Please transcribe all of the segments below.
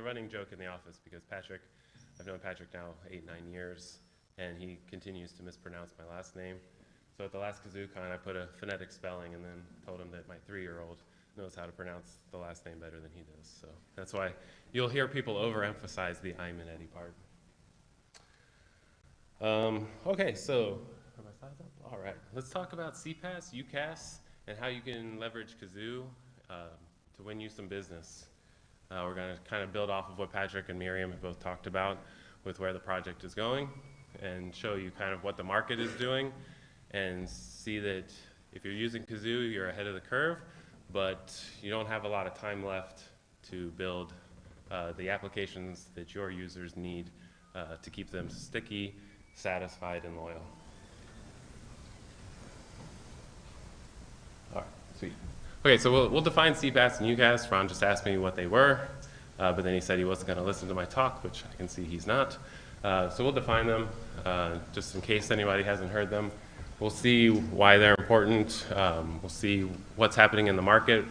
a running joke in the office because Patrick, I've known Patrick now 8, 9 years, and he continues to mispronounce my last name. So at the last KAZOOcon, I put a phonetic spelling and then told him that my 3-year-old knows how to pronounce the last name better than he does. So that's why you'll hear people overemphasize the Aimonetti part. Okay, so are my slides up? All right, let's talk about CPaaS, UCaaS, and how you can leverage KAZOO to win you some business. We're going to kind of build off of what Patrick and Miriam have both talked about with where the project is going and show you kind of what the market is doing and see that if you're using KAZOO, you're ahead of the curve, but you don't have a lot of time left to build the applications that your users need to keep them sticky, satisfied, and loyal. All right, sweet. Okay, so we'll define CPaaS and UCaaS. Ron just asked me what they were, but then he said he wasn't going to listen to my talk, which I can see he's not. So we'll define them just in case anybody hasn't heard them. We'll see why they're important. We'll see what's happening in the market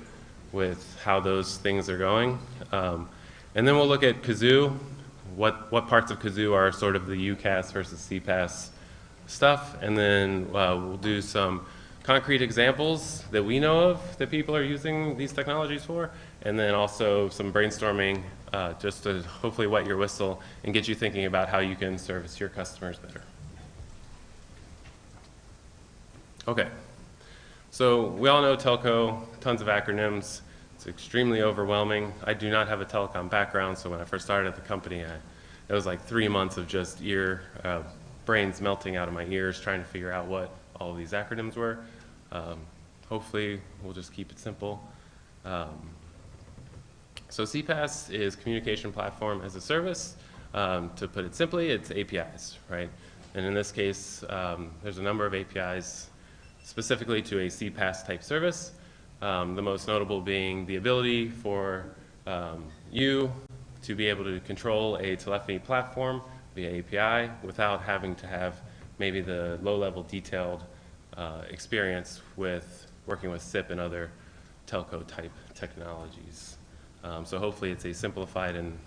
with how those things are going. And then we'll look at KAZOO, what parts of KAZOO are sort of the UCaaS versus CPaaS stuff. And then we'll do some concrete examples that we know of that people are using these technologies for, and then also some brainstorming just to hopefully wet your whistle and get you thinking about how you can service your customers better. Okay, so we all know telco, tons of acronyms. It's extremely overwhelming. I do not have a telecom background, so when I first started at the company, it was like 3 months of just brains melting out of my ears trying to figure out what all of these acronyms were. Hopefully, we'll just keep it simple. So CPaaS is Communication Platform as a Service. To put it simply, it's APIs, right? And in this case, there's a number of APIs specifically to a CPaaS type service. The most notable being the ability for you to be able to control a telephony platform via API without having to have maybe the low-level detailed experience with working with SIP and other telco type technologies. So hopefully it's a simplified and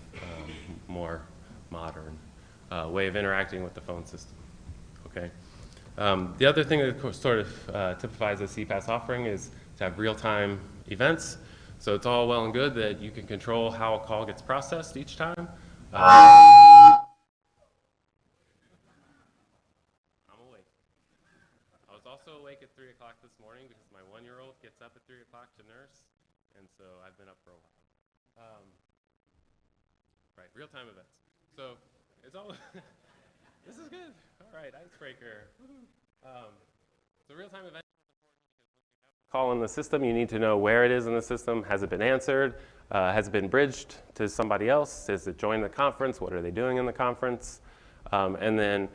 more modern way of interacting with the phone system. Okay. The other thing that sort of typifies a CPaaS offering is to have real-time events. So it's all well and good that you can control how a call gets processed each time. I'm awake. I was also awake at 3 o'clock this morning because my 1-year-old gets up at 3 o'clock to nurse, and so I've been up for a while. Right, real-time events. So it's all, this is good. All right, icebreaker. So real-time events. Call in the system, you need to know where it is in the system. Has it been answered? Has it been bridged to somebody else? Has it joined the conference? What are they doing in the conference? And then,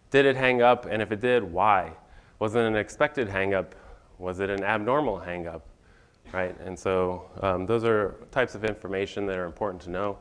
did it hang up? And if it did, why? Was it an expected hang up? Was it an abnormal hang up? Right? And so those are types of information that are important to know.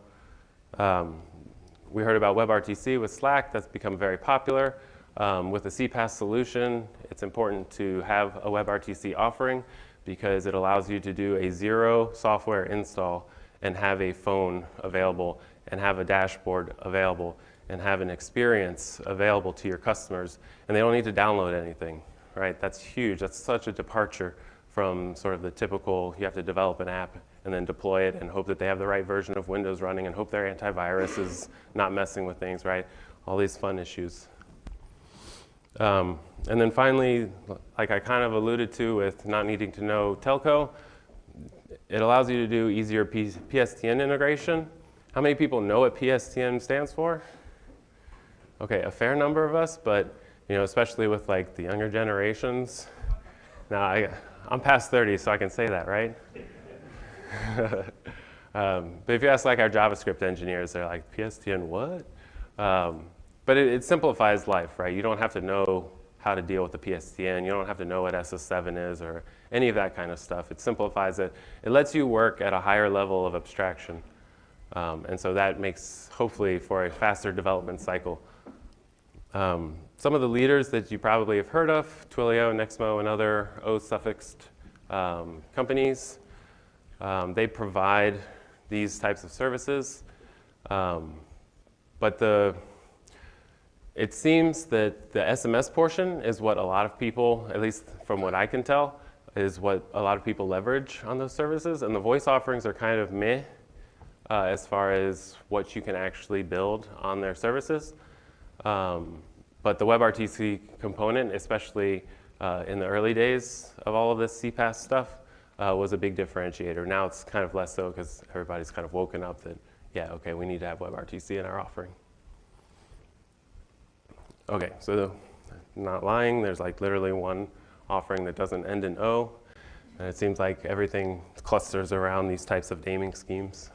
We heard about WebRTC with Slack. That's become very popular. With a CPaaS solution, it's important to have a WebRTC offering because it allows you to do a 0 software install and have a phone available and have a dashboard available and have an experience available to your customers. And they don't need to download anything, right? That's huge. That's such a departure from sort of the typical, you have to develop an app and then deploy it and hope that they have the right version of Windows running and hope their antivirus is not messing with things, right? All these fun issues. And then finally, like I kind of alluded to with not needing to know telco, it allows you to do easier PSTN integration. How many people know what PSTN stands for? Okay, a fair number of us, but you know, especially with like the younger generations. Now I'm past 30, so I can say that, right? But if you ask like our JavaScript engineers, they're like, PSTN what? But it simplifies life, right? You don't have to know how to deal with the PSTN. You don't have to know what SS7 is or any of that kind of stuff. It simplifies it. It lets you work at a higher level of abstraction. And so that makes, hopefully, for a faster development cycle. Some of the leaders that you probably have heard of, Twilio, Nexmo, and other O-suffixed companies, they provide these types of services. But it seems that the SMS portion is what a lot of people, at least from what I can tell, is what a lot of people leverage on those services. And the voice offerings are kind of meh as far as what you can actually build on their services. But the WebRTC component, especially in the early days of all of this CPaaS stuff, was a big differentiator. Now it's kind of less so because everybody's kind of woken up that, yeah, okay, we need to have WebRTC in our offering. Okay, so not lying, there's like literally one offering that doesn't end in O, and it seems like everything clusters around these types of naming schemes.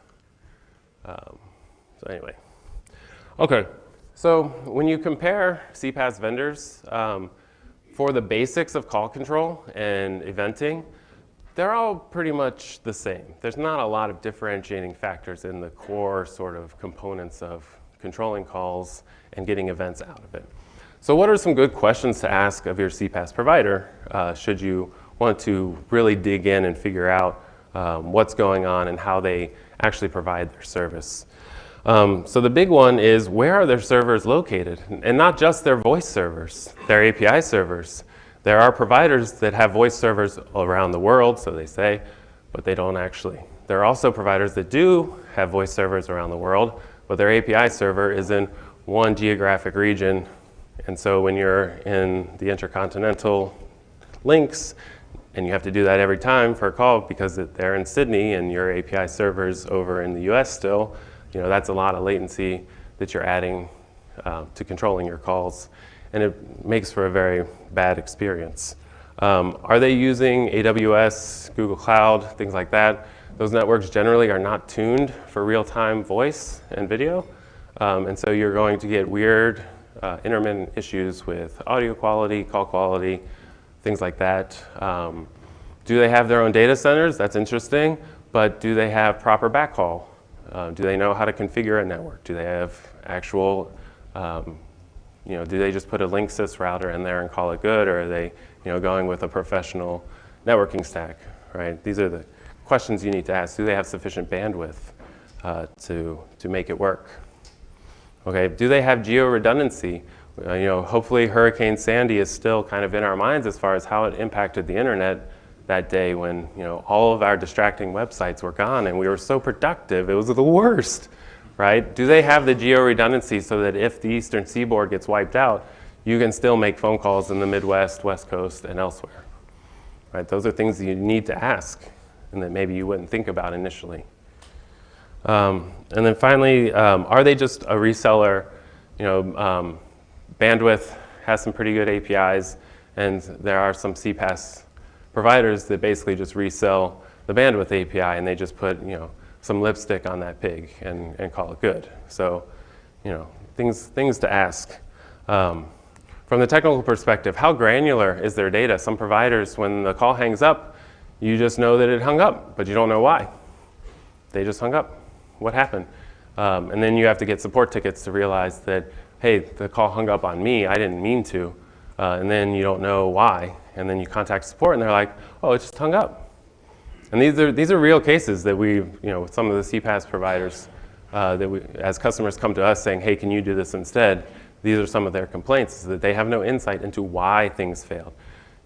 So anyway, okay, so when you compare CPaaS vendors, for the basics of call control and eventing, they're all pretty much the same. There's not a lot of differentiating factors in the core sort of components of controlling calls and getting events out of it. So what are some good questions to ask of your CPaaS provider should you want to really dig in and figure out what's going on and how they actually provide their service? So the big one is, where are their servers located? And not just their voice servers, their API servers. There are providers that have voice servers around the world, so they say, but they don't actually. There are also providers that do have voice servers around the world, but their API server is in one geographic region. And so when you're in the intercontinental links, and you have to do that every time for a call because they're in Sydney and your API server's over in the US still, you know, that's a lot of latency that you're adding to controlling your calls. And it makes for a very bad experience. Are they using AWS, Google Cloud, things like that? Those networks generally are not tuned for real-time voice and video. And so you're going to get weird intermittent issues with audio quality, call quality, things like that. Do they have their own data centers? That's interesting. But do they have proper backhaul? Do they know how to configure a network? Do they have actual, do they just put a Linksys router in there and call it good? Or are they, going with a professional networking stack, right? These are the questions you need to ask. Do they have sufficient bandwidth to make it work? Okay, do they have geo-redundancy? Hopefully Hurricane Sandy is still kind of in our minds as far as how it impacted the internet that day when, all of our distracting websites were gone and we were so productive. It was the worst, right? Do they have the geo-redundancy so that if the Eastern Seaboard gets wiped out, you can still make phone calls in the Midwest, West Coast, and elsewhere, right? Those are things that you need to ask and that maybe you wouldn't think about initially. And then finally, are they just a reseller? Bandwidth has some pretty good APIs, and there are some CPaaS providers that basically just resell the bandwidth API, and they just put some lipstick on that pig and call it good. So things to ask. From the technical perspective, how granular is their data? Some providers, when the call hangs up, you just know that it hung up, but you don't know why. They just hung up. What happened? And then you have to get support tickets to realize that, hey, the call hung up on me, I didn't mean to. And then you don't know why. And then you contact support and they're like, oh, it just hung up. And these are real cases that we, with some of the CPaaS providers, that we, as customers come to us saying, hey, can you do this instead? These are some of their complaints, is that they have no insight into why things failed.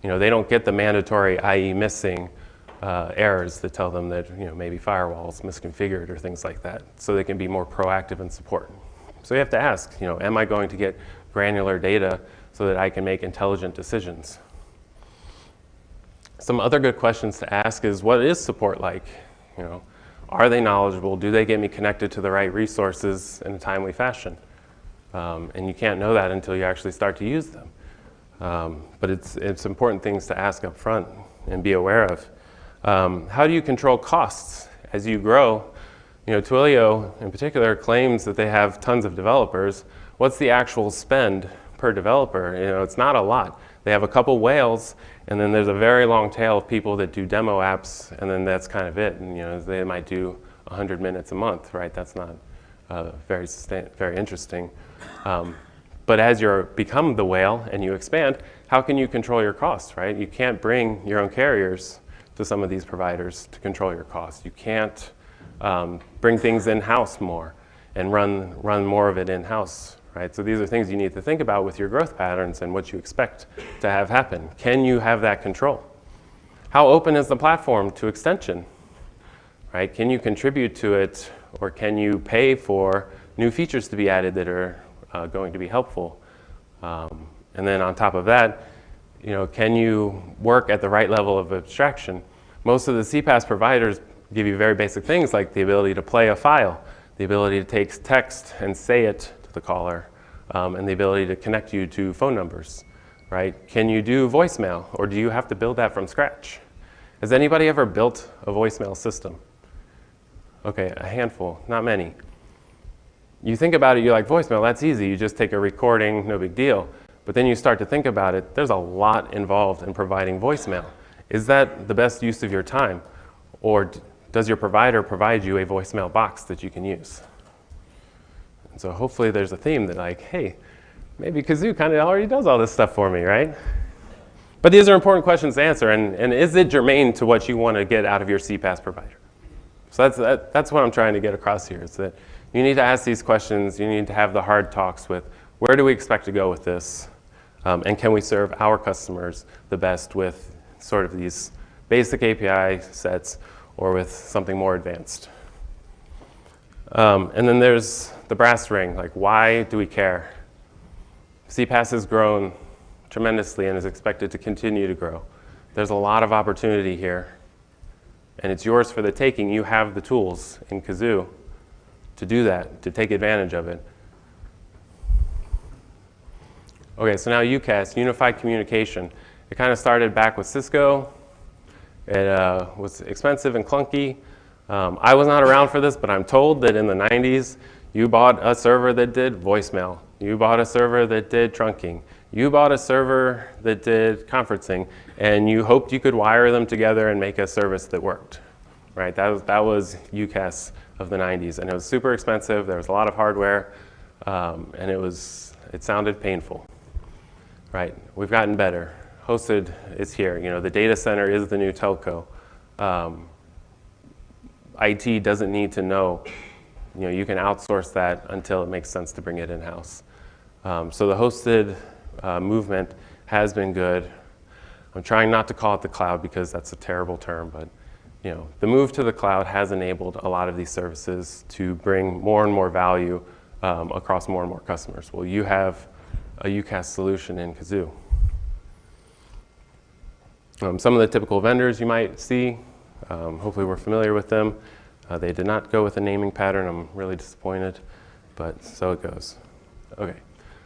They don't get the mandatory IE missing errors that tell them that maybe firewall's misconfigured or things like that, so they can be more proactive in support. So you have to ask, am I going to get granular data so that I can make intelligent decisions? Some other good questions to ask is, what is support like? Are they knowledgeable? Do they get me connected to the right resources in a timely fashion? And you can't know that until you actually start to use them. But it's important things to ask up front and be aware of. How do you control costs as you grow? Twilio in particular claims that they have tons of developers. What's the actual spend per developer? It's not a lot. They have a couple whales, and then there's a very long tail of people that do demo apps, and then that's kind of it. And they might do 100 minutes a month, right? That's not very interesting. But as you become the whale and you expand, how can you control your costs, right? You can't bring your own carriers to some of these providers to control your costs. You can't bring things in-house more. and run more of it in-house, right? So these are things you need to think about with your growth patterns and what you expect to have happen. Can you have that control? How open is the platform to extension, right? Can you contribute to it, or can you pay for new features to be added that are going to be helpful? And then on top of that, can you work at the right level of abstraction? Most of the CPaaS providers give you very basic things like the ability to play a file, the ability to take text and say it to the caller, and the ability to connect you to phone numbers, right? Can you do voicemail, or do you have to build that from scratch? Has anybody ever built a voicemail system? Okay, a handful, not many. You think about it, you're like, voicemail, that's easy. You just take a recording, no big deal. But then you start to think about it, there's a lot involved in providing voicemail. Is that the best use of your time? Or does your provider provide you a voicemail box that you can use? And so hopefully there's a theme that like, hey, maybe KAZOO kind of already does all this stuff for me, right? But these are important questions to answer, and is it germane to what you want to get out of your CPaaS provider? So that's what I'm trying to get across here, is that you need to ask these questions, you need to have the hard talks with, where do we expect to go with this? And can we serve our customers the best with sort of these basic API sets or with something more advanced? And then there's the brass ring, like why do we care? CPaaS has grown tremendously and is expected to continue to grow. There's a lot of opportunity here, and it's yours for the taking. You have the tools in KAZOO to do that, to take advantage of it. Okay, so now UCaaS, Unified Communication. It kind of started back with Cisco. It was expensive and clunky. I was not around for this, but I'm told that in the 90s, you bought a server that did voicemail. You bought a server that did trunking. You bought a server that did conferencing, and you hoped you could wire them together and make a service that worked, right? That was UCaaS of the 90s, and it was super expensive. There was a lot of hardware, and it sounded painful, right? We've gotten better. Hosted is here. The data center is the new telco. IT doesn't need to know. You can outsource that until it makes sense to bring it in-house. So the hosted movement has been good. I'm trying not to call it the cloud because that's a terrible term, but the move to the cloud has enabled a lot of these services to bring more and more value across more and more customers. Well, you have a UCaaS solution in KAZOO. Some of the typical vendors you might see, hopefully we're familiar with them. They did not go with a naming pattern. I'm really disappointed, but so it goes. Okay,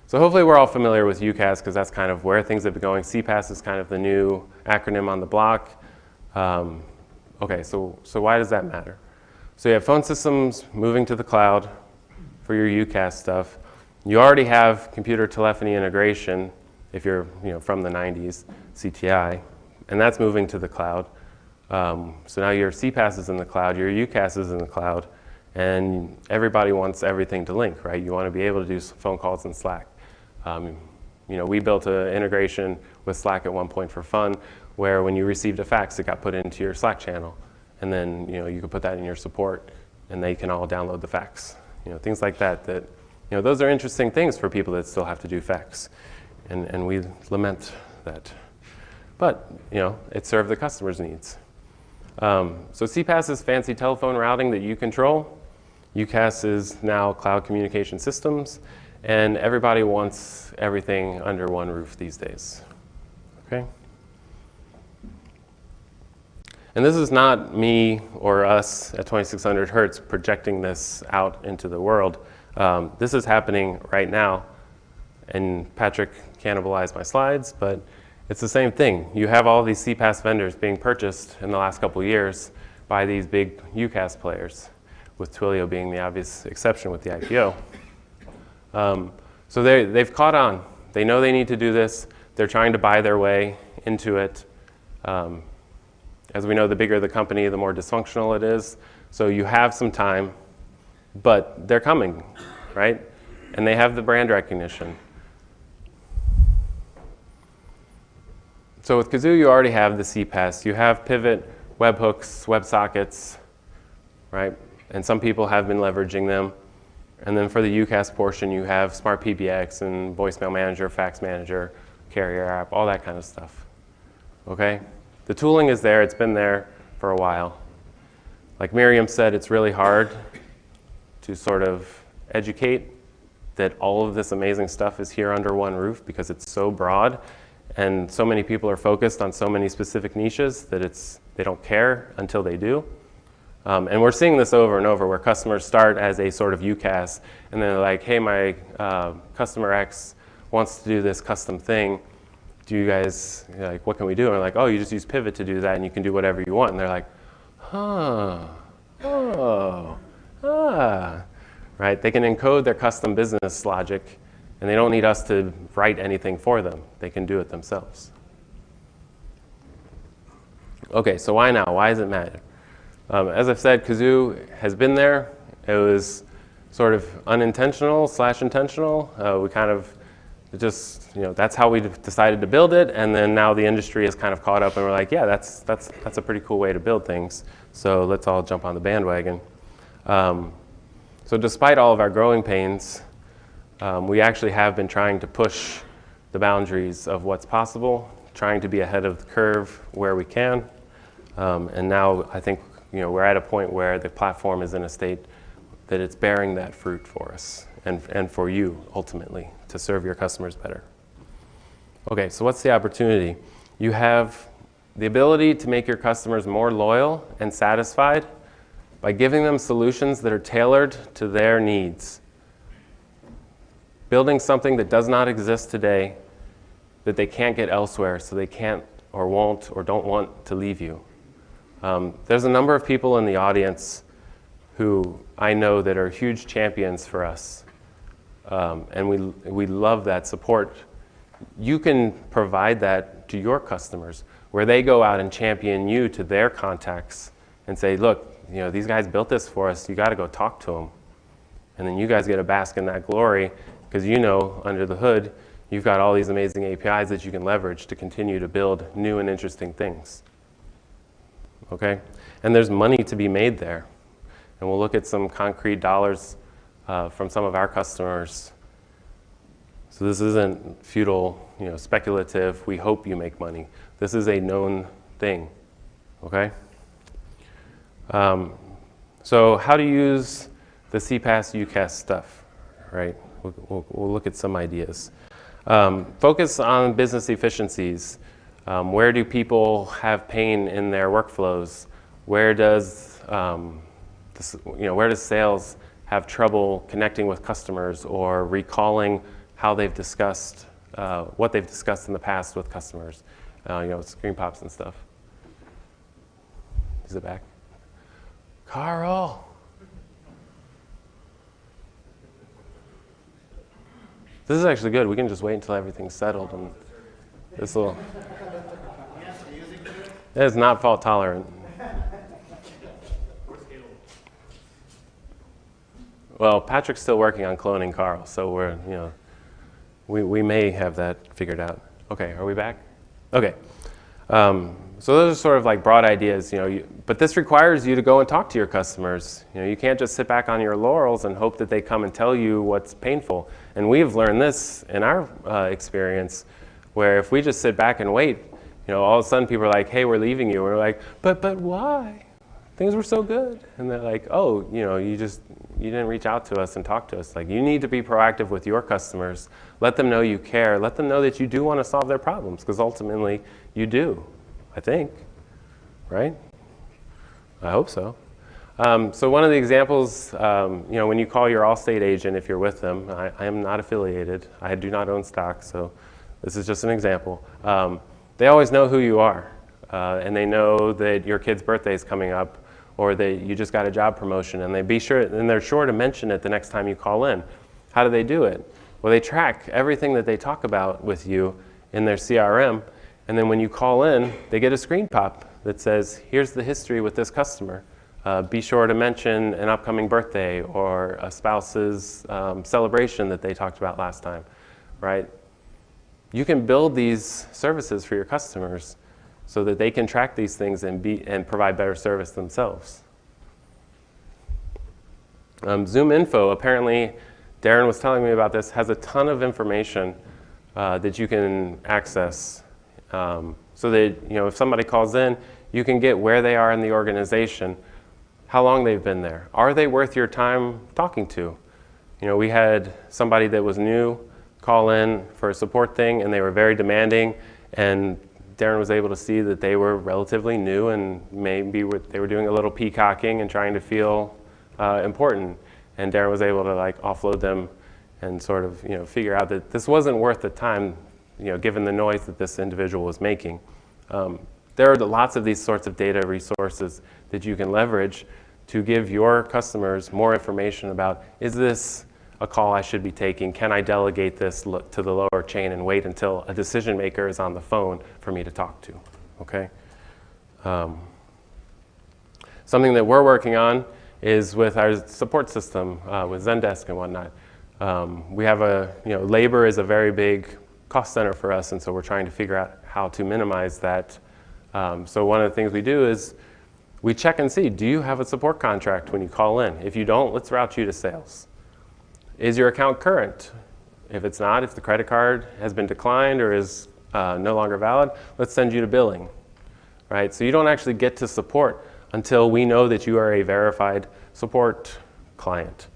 so hopefully we're all familiar with UCaaS because that's kind of where things have been going. CPaaS is kind of the new acronym on the block. Okay, so why does that matter? So you have phone systems moving to the cloud for your UCaaS stuff. You already have computer telephony integration if you're from the 90s, CTI, and that's moving to the cloud. So now your CPaaS is in the cloud, your UCaaS is in the cloud, and everybody wants everything to link, right? You want to be able to do phone calls in Slack. We built an integration with Slack at one point for fun, where when you received a fax, it got put into your Slack channel, and then you could put that in your support, and they can all download the fax. Things like that. Those are interesting things for people that still have to do fax, and we lament that. But it served the customer's needs. So CPaaS is fancy telephone routing that you control. UCaaS is now cloud communication systems, and everybody wants everything under one roof these days. Okay? And this is not me or us at 2600 Hertz projecting this out into the world. This is happening right now, and Patrick cannibalized my slides, but it's the same thing. You have all these CPaaS vendors being purchased in the last couple of years by these big UCaaS players, with Twilio being the obvious exception with the IPO. So they've caught on. They know they need to do this. They're trying to buy their way into it. As we know, the bigger the company, the more dysfunctional it is. So you have some time, but they're coming, right? And they have the brand recognition. So with KAZOO, you already have the CPaaS. You have Pivot, webhooks, WebSockets, right? And some people have been leveraging them. And then for the UCaaS portion, you have Smart PBX and Voicemail Manager, Fax Manager, Carrier App, all that kind of stuff. Okay? The tooling is there. It's been there for a while. Like Miriam said, it's really hard to sort of educate that all of this amazing stuff is here under one roof because it's so broad and so many people are focused on so many specific niches that they don't care until they do. And we're seeing this over and over where customers start as a sort of UCaaS and then they're like, hey, my customer X wants to do this custom thing. Do you guys, like, what can we do? And we're like, oh, you just use Pivot to do that and you can do whatever you want. And they're like, right? They can encode their custom business logic and they don't need us to write anything for them. They can do it themselves. Okay, so why now? Why does it matter? As I've said, KAZOO has been there. It was sort of unintentional / intentional. We kind of just, that's how we decided to build it. And then now the industry has kind of caught up and we're like, yeah, that's a pretty cool way to build things. So let's all jump on the bandwagon. So despite all of our growing pains, we actually have been trying to push the boundaries of what's possible, trying to be ahead of the curve where we can. And now I think we're at a point where the platform is in a state that it's bearing that fruit for us and for you ultimately to serve your customers better. Okay, so what's the opportunity? You have the ability to make your customers more loyal and satisfied by giving them solutions that are tailored to their needs. Building something that does not exist today that they can't get elsewhere, so they can't or won't or don't want to leave you. There's a number of people in the audience who I know that are huge champions for us, and we love that support. You can provide that to your customers, where they go out and champion you to their contacts and say, look, these guys built this for us, you got to go talk to them. And then you guys get to bask in that glory because under the hood, you've got all these amazing APIs that you can leverage to continue to build new and interesting things. Okay? And there's money to be made there. And we'll look at some concrete dollars from some of our customers. So this isn't futile, speculative, we hope you make money. This is a known thing. Okay? So how to use the CPaaS UCaaS stuff, right? We'll look at some ideas. Focus on business efficiencies. Where do people have pain in their workflows? Where does sales have trouble connecting with customers or recalling how they've discussed what they've discussed in the past with customers? Screen pops and stuff. Is it back? Carl. This is actually good. We can just wait until everything's settled and this will. It is not fault tolerant. Well, Patrick's still working on cloning Carl, so we may have that figured out. Okay, are we back? Okay. So those are sort of like broad ideas, but this requires you to go and talk to your customers. You can't just sit back on your laurels and hope that they come and tell you what's painful. And we've learned this in our experience, where if we just sit back and wait, all of a sudden people are like, hey, we're leaving you. We're like, but why? Things were so good. And they're like, oh, you didn't reach out to us and talk to us. Like, you need to be proactive with your customers. Let them know you care. Let them know that you do want to solve their problems, because ultimately you do, I think, right? I hope so. So one of the examples, when you call your Allstate agent, if you're with them, I am not affiliated. I do not own stock, so this is just an example. They always know who you are, and they know that your kid's birthday is coming up, or that you just got a job promotion, and they're sure to mention it the next time you call in. How do they do it? Well, they track everything that they talk about with you in their CRM, and then when you call in, they get a screen pop that says, here's the history with this customer. Be sure to mention an upcoming birthday or a spouse's celebration that they talked about last time, right? You can build these services for your customers so that they can track these things and provide better service themselves. Zoom Info, apparently, Darren was telling me about this, has a ton of information that you can access. So that, if somebody calls in, you can get where they are in the organization, how long they've been there. Are they worth your time talking to? We had somebody that was new call in for a support thing, and they were very demanding, and Darren was able to see that they were relatively new, and maybe they were doing a little peacocking and trying to feel important. And Darren was able to offload them and sort of figure out that this wasn't worth the time, given the noise that this individual was making. There are lots of these sorts of data resources that you can leverage to give your customers more information about, is this a call I should be taking? Can I delegate this to the lower chain and wait until a decision maker is on the phone for me to talk to? Okay. Something that we're working on is with our support system, with Zendesk and whatnot. We have labor is a very big cost center for us, and so we're trying to figure out how to minimize that. So one of the things we do is we check and see, do you have a support contract when you call in? If you don't, let's route you to sales. Is your account current? If it's not, if the credit card has been declined or is no longer valid, let's send you to billing, right? So you don't actually get to support until we know that you are a verified support client.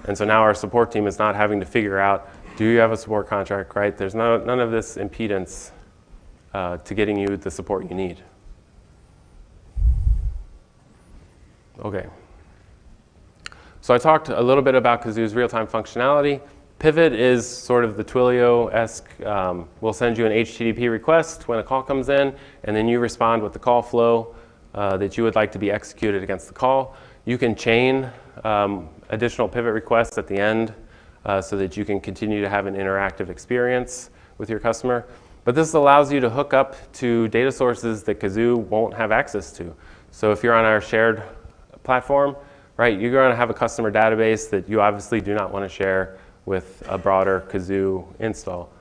And so now our support team is not having to figure out, do you have a support contract, right? There's none of this impedance to getting you the support you need. Okay. So I talked a little bit about Kazoo's real-time functionality. Pivot is sort of the Twilio-esque, we'll send you an HTTP request when a call comes in, and then you respond with the call flow that you would like to be executed against the call. You can chain additional pivot requests at the end so that you can continue to have an interactive experience with your customer. But this allows you to hook up to data sources that Kazoo won't have access to. So if you're on our shared platform, right, you're going to have a customer database that you obviously do not want to share with a broader Kazoo install.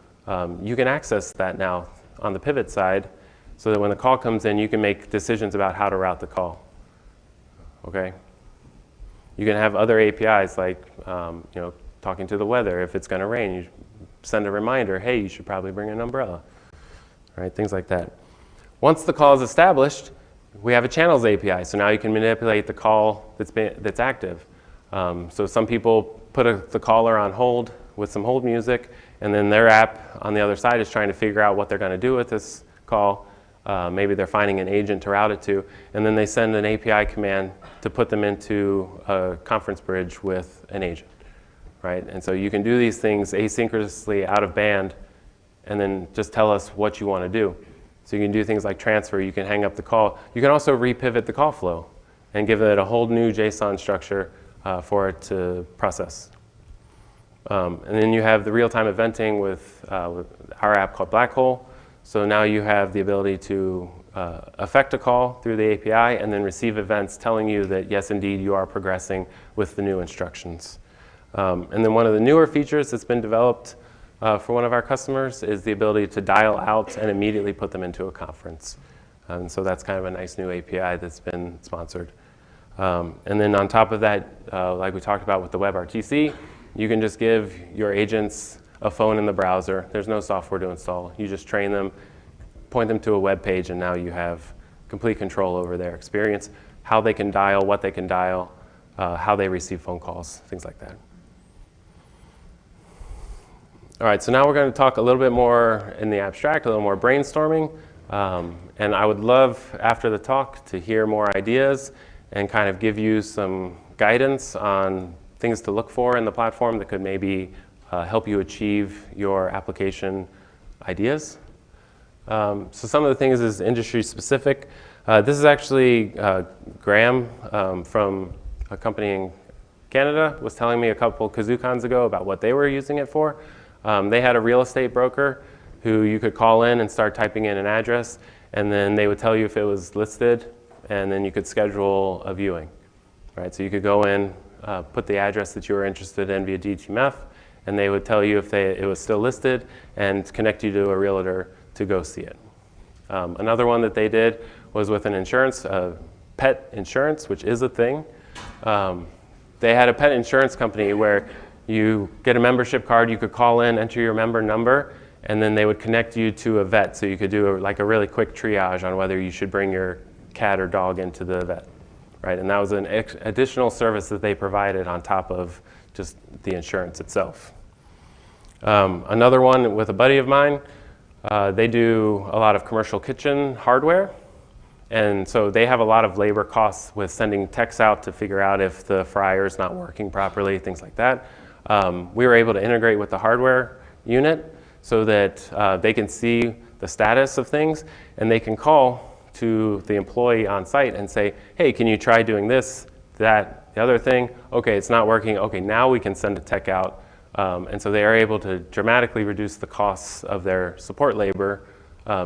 You can access that now on the pivot side so that when the call comes in, you can make decisions about how to route the call. Okay? You can have other APIs like talking to the weather. If it's going to rain, you send a reminder, hey, you should probably bring an umbrella. Right? Things like that. Once the call is established, we have a channels API, so now you can manipulate the call that's active. So some people put the caller on hold with some hold music, and then their app on the other side is trying to figure out what they're going to do with this call. Maybe they're finding an agent to route it to, and then they send an API command to put them into a conference bridge with an agent. Right? And so you can do these things asynchronously out of band, and then just tell us what you want to do. So you can do things like transfer, you can hang up the call. You can also repivot the call flow and give it a whole new JSON structure for it to process. And then you have the real-time eventing with our app called Black Hole. So now you have the ability to affect a call through the API and then receive events telling you that, yes, indeed, you are progressing with the new instructions. And then one of the newer features that's been developed for one of our customers is the ability to dial out and immediately put them into a conference. And so that's kind of a nice new API that's been sponsored. And then on top of that, like we talked about with the WebRTC, you can just give your agents a phone in the browser. There's no software to install. You just train them, point them to a web page, and now you have complete control over their experience, how they can dial, what they can dial, how they receive phone calls, things like that. All right, so now we're going to talk a little bit more in the abstract, a little more brainstorming. And I would love, after the talk, to hear more ideas and kind of give you some guidance on things to look for in the platform that could maybe help you achieve your application ideas. So some of the things is industry specific. This is actually Graham from a company in Canada was telling me a couple KAZOOcons ago about what they were using it for. They had a real estate broker who you could call in and start typing in an address, and then they would tell you if it was listed, and then you could schedule a viewing. Right? So you could go in, put the address that you were interested in via DTMF, and they would tell you if it was still listed and connect you to a realtor to go see it. Another one that they did was with an insurance, pet insurance, which is a thing. they had a pet insurance company where you get a membership card, you could call in, enter your member number, and then they would connect you to a vet, so you could do like a really quick triage on whether you should bring your cat or dog into the vet, right? And that was an additional service that they provided on top of just the insurance itself. Another one with a buddy of mine, they do a lot of commercial kitchen hardware. And so they have a lot of labor costs with sending techs out to figure out if the fryer is not working properly, things like that. We were able to integrate with the hardware unit so that they can see the status of things, and they can call to the employee on site and say, hey, can you try doing this, that, the other thing? Okay, it's not working. Okay, now we can send a tech out. And so they are able to dramatically reduce the costs of their support labor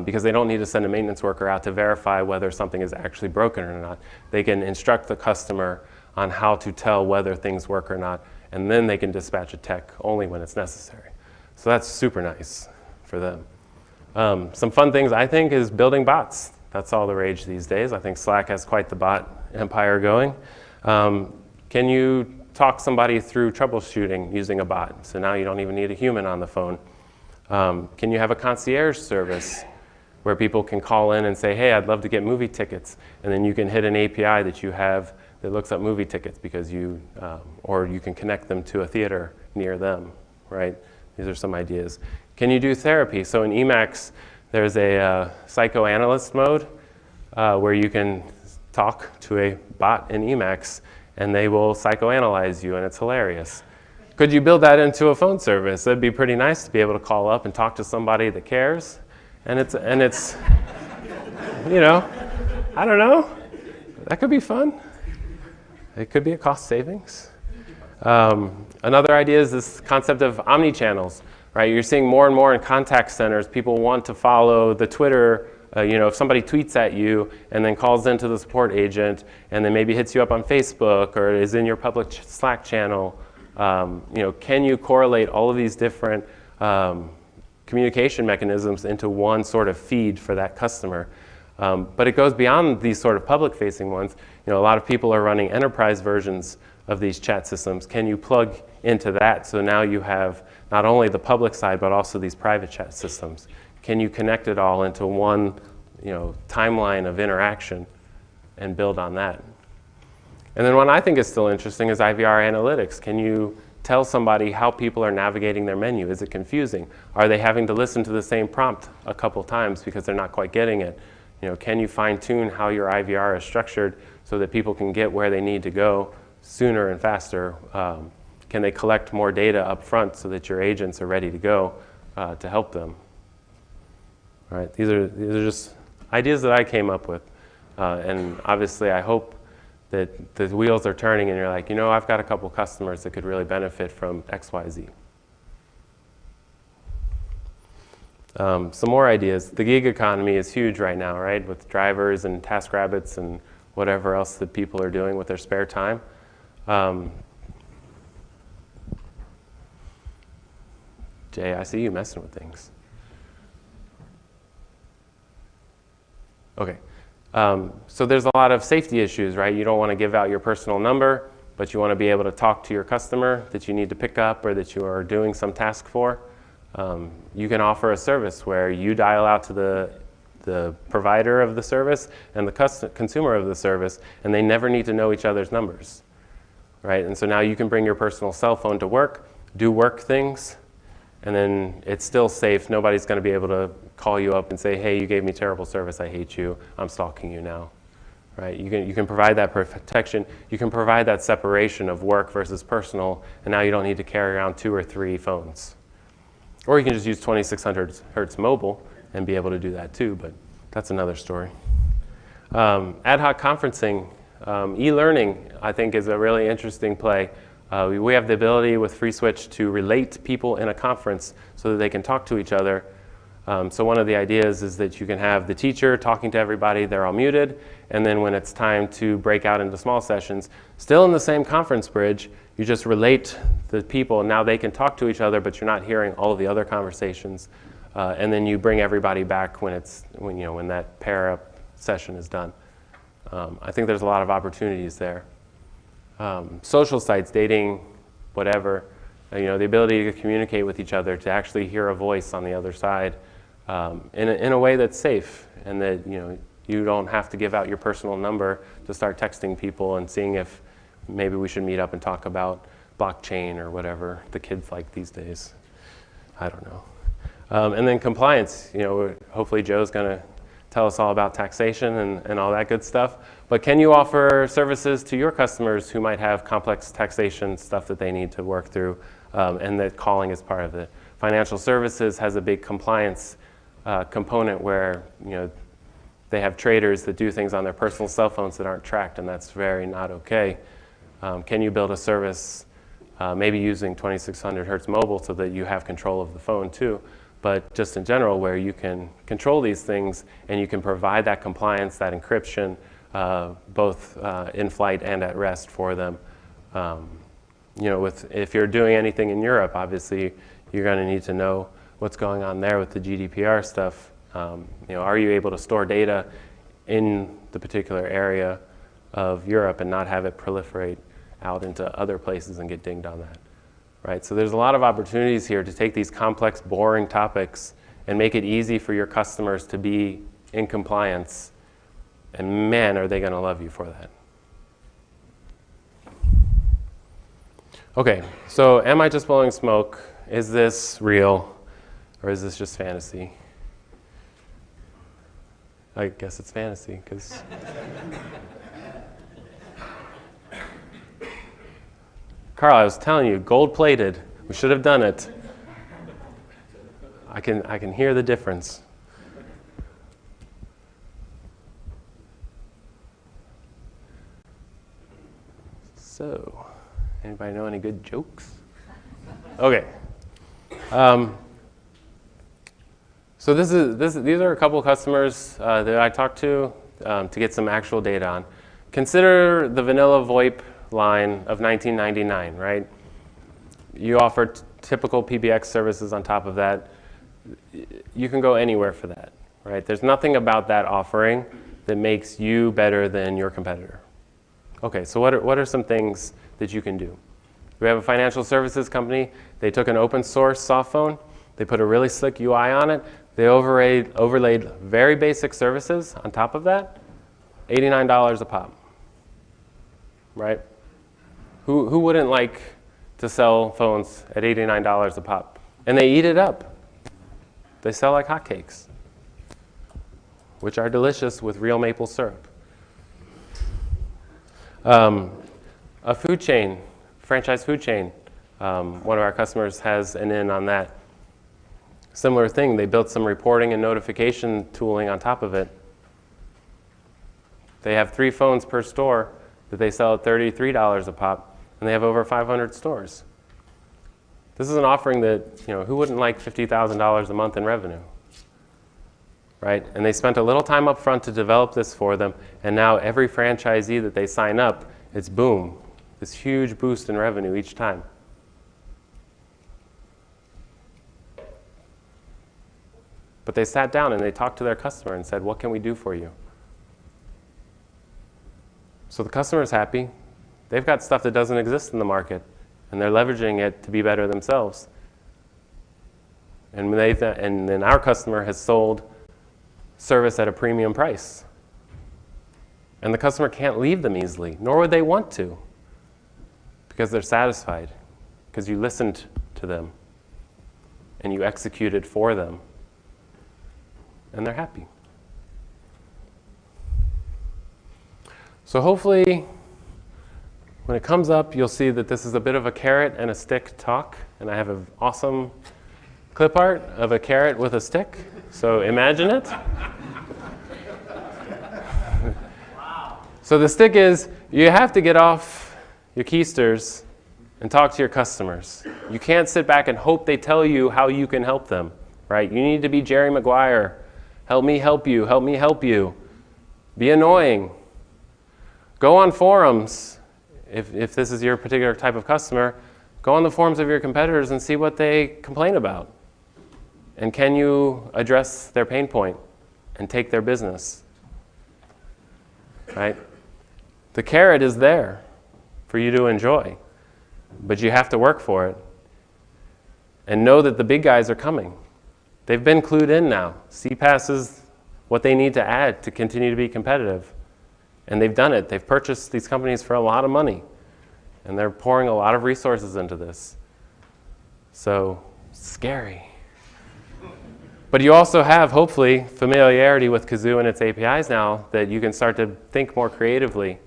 because they don't need to send a maintenance worker out to verify whether something is actually broken or not. They can instruct the customer on how to tell whether things work or not, and then they can dispatch a tech only when it's necessary. So that's super nice for them. Some fun things, I think, is building bots. That's all the rage these days. I think Slack has quite the bot empire going. Can you talk somebody through troubleshooting using a bot? So now you don't even need a human on the phone. Can you have a concierge service where people can call in and say, hey, I'd love to get movie tickets, and then you can hit an API that you have that looks up movie tickets because you, or you can connect them to a theater near them, right? These are some ideas. Can you do therapy? So in Emacs, there's a psychoanalyst mode where you can talk to a bot in Emacs and they will psychoanalyze you, and it's hilarious. Could you build that into a phone service? It'd be pretty nice to be able to call up and talk to somebody that cares. And it's you know, I don't know. That could be fun. It could be a cost savings. Another idea is this concept of omni-channels, right? You're seeing more and more in contact centers. People want to follow the Twitter. You know, if somebody tweets at you and then calls into the support agent and then maybe hits you up on Facebook or is in your public Slack channel, you know, can you correlate all of these different communication mechanisms into one sort of feed for that customer? But it goes beyond these sort of public-facing ones. You know, a lot of people are running enterprise versions of these chat systems. Can you plug into that so now you have not only the public side but also these private chat systems? Can you connect it all into one, you know, timeline of interaction and build on that? And then one I think is still interesting is IVR analytics. Can you tell somebody how people are navigating their menu? Is it confusing? Are they having to listen to the same prompt a couple times because they're not quite getting it? You know, can you fine-tune how your IVR is structured so that people can get where they need to go sooner and faster? Can they collect more data up front so that your agents are ready to go to help them? All right, these are just ideas that I came up with. And obviously I hope that the wheels are turning and you're like, you know, I've got a couple customers that could really benefit from X, Y, Z. Some more ideas. The gig economy is huge right now, right? With drivers and TaskRabbits and whatever else that people are doing with their spare time. Jay, I see you messing with things. Okay. So there's a lot of safety issues, right? You don't want to give out your personal number, but you want to be able to talk to your customer that you need to pick up or that you are doing some task for. You can offer a service where you dial out to the provider of the service and the consumer of the service, and they never need to know each other's numbers, right? And so now you can bring your personal cell phone to work, do work things, and then it's still safe. Nobody's going to be able to call you up and say, hey, you gave me terrible service, I hate you, I'm stalking you now, right? You can provide that protection. You can provide that separation of work versus personal, and now you don't need to carry around 2 or 3 phones. Or you can just use 2600 hertz mobile and be able to do that too, but that's another story. Ad hoc conferencing, e-learning, I think is a really interesting play. We have the ability with FreeSwitch to relate people in a conference so that they can talk to each other. So one of the ideas is that you can have the teacher talking to everybody, they're all muted, and then when it's time to break out into small sessions, still in the same conference bridge, you just relate the people, and now they can talk to each other, but you're not hearing all of the other conversations. And then you bring everybody back when that pair up session is done. I think there's a lot of opportunities there. social sites, dating, whatever, the ability to communicate with each other, to actually hear a voice on the other side in a way that's safe, and that you don't have to give out your personal number to start texting people and seeing if maybe we should meet up and talk about blockchain or whatever the kids like these days. I don't know. And then compliance, hopefully Joe's going to tell us all about taxation and all that good stuff. But can you offer services to your customers who might have complex taxation stuff that they need to work through, and that calling is part of it? Financial services has a big compliance component where they have traders that do things on their personal cell phones that aren't tracked, and that's very not okay. Can you build a service maybe using 2600 hertz mobile so that you have control of the phone too, but just in general where you can control these things and you can provide that compliance, that encryption, both in flight and at rest for them. If you're doing anything in Europe, obviously you're going to need to know what's going on there with the GDPR stuff. Are you able to store data in the particular area of Europe and not have it proliferate out into other places and get dinged on that, right? So there's a lot of opportunities here to take these complex, boring topics and make it easy for your customers to be in compliance. And man, are they going to love you for that. Okay, so am I just blowing smoke? Is this real, or is this just fantasy? I guess it's fantasy, because Carl, I was telling you, gold-plated. We should have done it. I can hear the difference. So, anybody know any good jokes? Okay. So these are a couple of customers that I talked to get some actual data on. Consider the vanilla VoIP line of 1999, right? You offer typical PBX services on top of that. You can go anywhere for that, right? There's nothing about that offering that makes you better than your competitor. Okay, so what are some things that you can do? We have a financial services company. They took an open source soft phone. They put a really slick UI on it. They overlaid very basic services on top of that. $89 a pop, right? Who wouldn't like to sell phones at $89 a pop? And they eat it up. They sell like hotcakes, which are delicious with real maple syrup. A food chain, franchise food chain, one of our customers has an in on that. Similar thing, they built some reporting and notification tooling on top of it. They have 3 phones per store that they sell at $33 a pop, and they have over 500 stores. This is an offering that, who wouldn't like $50,000 a month in revenue, right? And they spent a little time up front to develop this for them, and now every franchisee that they sign up, it's boom, this huge boost in revenue each time. But they sat down and they talked to their customer and said, what can we do for you? So the customer's happy. They've got stuff that doesn't exist in the market, and they're leveraging it to be better themselves. And then our customer has sold service at a premium price. And the customer can't leave them easily, nor would they want to, because they're satisfied, because you listened to them, and you executed for them, and they're happy. So hopefully, when it comes up, you'll see that this is a bit of a carrot and a stick talk, and I have an awesome clip art of a carrot with a stick, so imagine it. So the stick is, you have to get off your keisters and talk to your customers. You can't sit back and hope they tell you how you can help them, right? You need to be Jerry Maguire. Help me help you, help me help you. Be annoying. Go on forums. If this is your particular type of customer, go on the forums of your competitors and see what they complain about. And can you address their pain point and take their business, right? The carrot is there. for you to enjoy. But you have to work for it. And know that the big guys are coming. They've been clued in now. CPaaS is what they need to add to continue to be competitive. And they've done it. They've purchased these companies for a lot of money. And they're pouring a lot of resources into this. So, scary. But you also have, hopefully, familiarity with KAZOO and its APIs now that you can start to think more creatively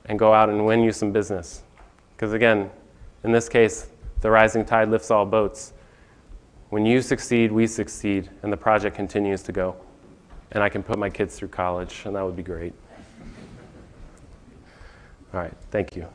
and go out and win you some business. Because again, in this case, the rising tide lifts all boats. When you succeed, we succeed, and the project continues to go. And I can put my kids through college, and that would be great. All right, thank you.